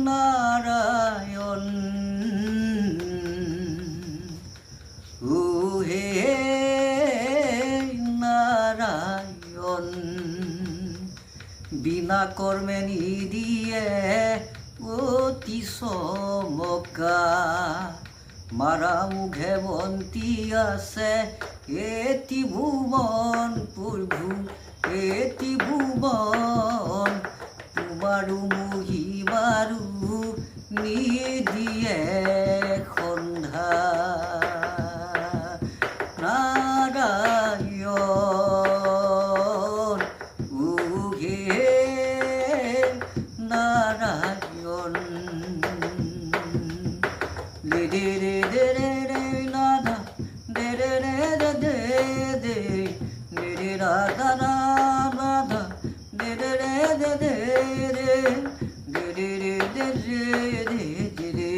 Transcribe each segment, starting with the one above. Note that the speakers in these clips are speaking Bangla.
নারায়ণ হে নারায়ণ বিনা কর্মে নিদিয়ে অতি চমকা মারা মুখে বন্তি আছে এটি ভুবন প্রভু এটি ভুবন তোমাৰো মহিমাৰো নিদিয়ে সন্ধ্যা নারায়ণ হে নারায়ণ রে রে রে রে রে রে রাধা রে রে রে রে রে রে রে রে রাধা রাধা রে রে রে রে রে রে রে রে রে রে রে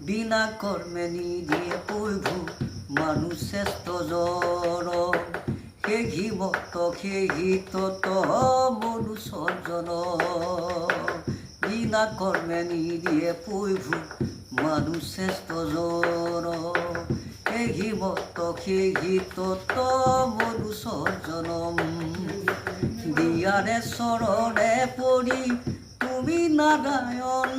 বিনা কর্মে নিদিয়ে প্রভু মানুষ শ্রেষ্ঠ জন সেহি ভক্ত সেহি তত মনুষ্যজন বিনা কর্মে নিদিয়ে প্রভু মানুষ শ্রেষ্ঠ জন সেহি ভক্ত সেহি তত মনুষ্যজন দিয়ারে চৰণে পৰি তুমি নাৰায়ণ